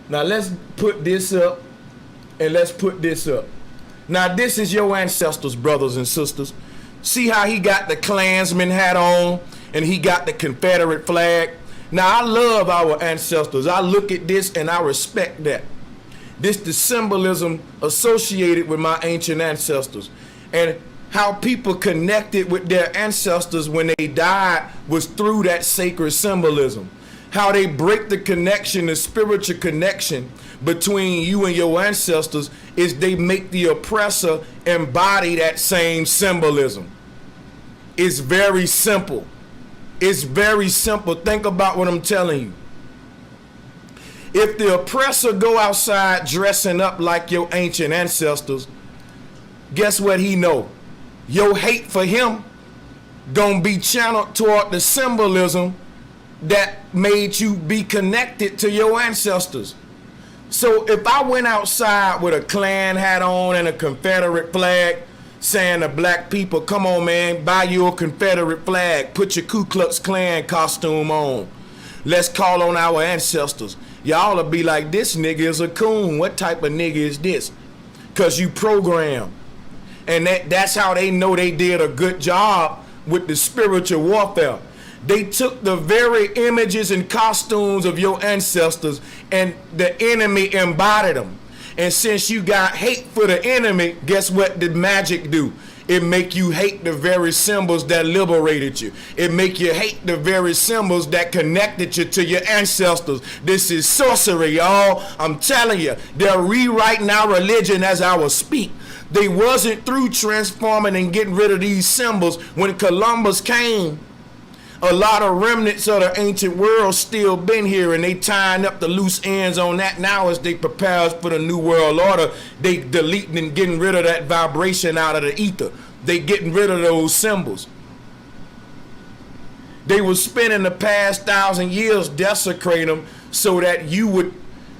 Now let's put this up and let's put this up. Now this is your ancestors, brothers and sisters. See how he got the Klansman hat on and he got the Confederate flag? Now I love our ancestors. I look at this and I respect that. This the symbolism associated with my ancient ancestors. And how people connected with their ancestors when they died was through that sacred symbolism. How they break the connection, the spiritual connection between you and your ancestors is they make the oppressor embody that same symbolism. It's very simple. It's very simple. Think about what I'm telling you. If the oppressor go outside dressing up like your ancient ancestors, guess what he know? Your hate for him gonna be channeled toward the symbolism that made you be connected to your ancestors. So if I went outside with a Klan hat on and a Confederate flag saying to black people, come on man, buy you a Confederate flag, put your Ku Klux Klan costume on, let's call on our ancestors. Y'all will be like, this nigga is a coon. What type of nigga is this? Because you program. And that's how they know they did a good job with the spiritual warfare. They took the very images and costumes of your ancestors and the enemy embodied them. And since you got hate for the enemy, guess what the magic do? It make you hate the very symbols that liberated you. It make you hate the very symbols that connected you to your ancestors. This is sorcery, y'all. I'm telling you, they're rewriting our religion as I will speak. They wasn't through transforming and getting rid of these symbols. When Columbus came, a lot of remnants of the ancient world still been here, and they tying up the loose ends on that now as they prepare us for the new world order. They deleting and getting rid of that vibration out of the ether. They getting rid of those symbols. They was spending the past 1,000 years desecrating them so that you would,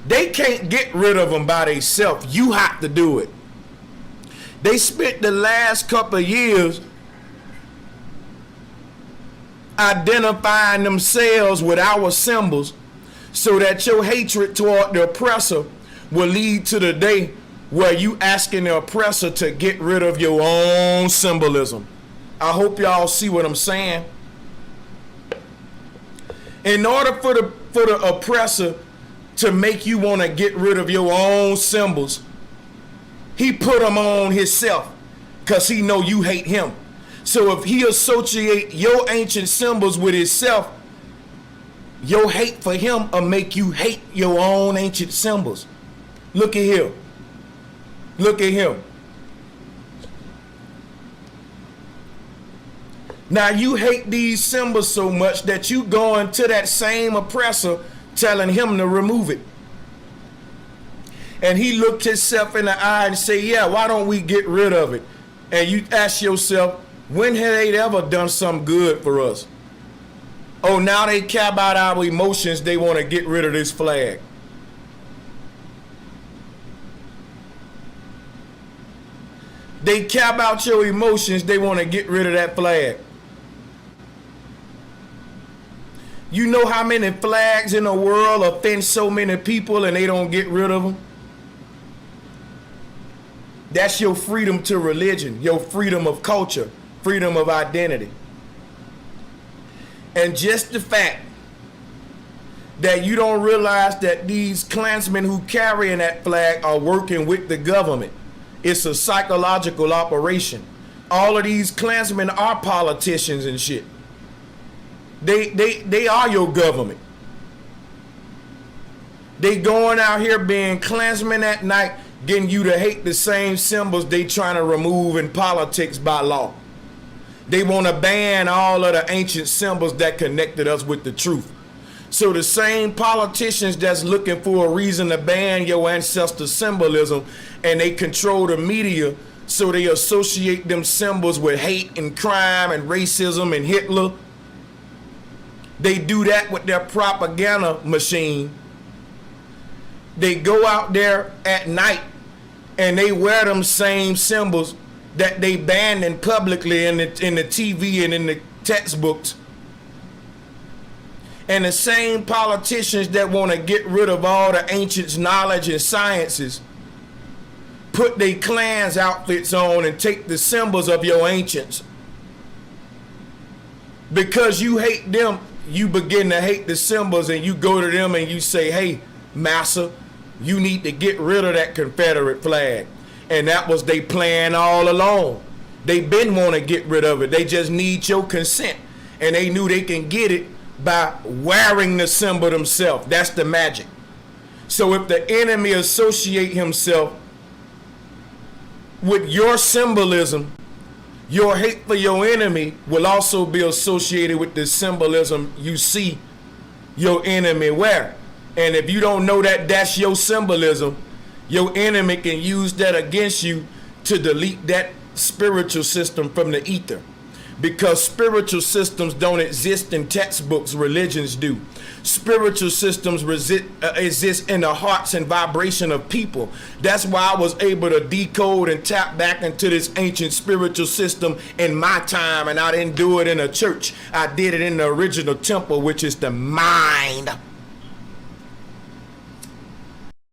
they can't get rid of them by themselves. You have to do it. They spent the last couple of years identifying themselves with our symbols so that your hatred toward the oppressor will lead to the day where you asking the oppressor to get rid of your own symbolism. I hope y'all see what I'm saying. In order for the oppressor to make you want to get rid of your own symbols, he put them on himself because he know you hate him. So if he associate your ancient symbols with himself, your hate for him will make you hate your own ancient symbols. Look at him. Look at him. Now you hate these symbols so much that you going to that same oppressor telling him to remove it. And he looked himself in the eye and say, yeah, why don't we get rid of it? And you ask yourself, when have they ever done something good for us? Oh, now they care about our emotions. They want to get rid of this flag. They care about your emotions. They want to get rid of that flag. You know how many flags in the world offend so many people and they don't get rid of them? That's your freedom to religion, your freedom of culture, freedom of identity. And just the fact that you don't realize that these Klansmen who carrying that flag are working with the government. It's a psychological operation. All of these Klansmen are politicians and shit. They are your government. They going out here being Klansmen at night, getting you to hate the same symbols they trying to remove in politics by law. They want to ban all of the ancient symbols that connected us with the truth. So the same politicians that's looking for a reason to ban your ancestor symbolism, and they control the media, so they associate them symbols with hate and crime and racism and Hitler. They do that with their propaganda machine. They go out there at night and they wear them same symbols that they banned in publicly in the TV and in the textbooks. And the same politicians that want to get rid of all the ancients' knowledge and sciences put their clans outfits on and take the symbols of your ancients. Because you hate them, you begin to hate the symbols, and you go to them and you say, hey, massa, you need to get rid of that Confederate flag. And that was their plan all along. They been want to get rid of it. They just need your consent. And they knew they can get it by wearing the symbol themselves. That's the magic. So if the enemy associate himself with your symbolism, your hate for your enemy will also be associated with the symbolism you see your enemy wear. And if you don't know that that's your symbolism, your enemy can use that against you to delete that spiritual system from the ether. Because spiritual systems don't exist in textbooks, religions do. Spiritual systems exist in the hearts and vibration of people. That's why I was able to decode and tap back into this ancient spiritual system in my time, and I didn't do it in a church. I did it in the original temple, which is the mind.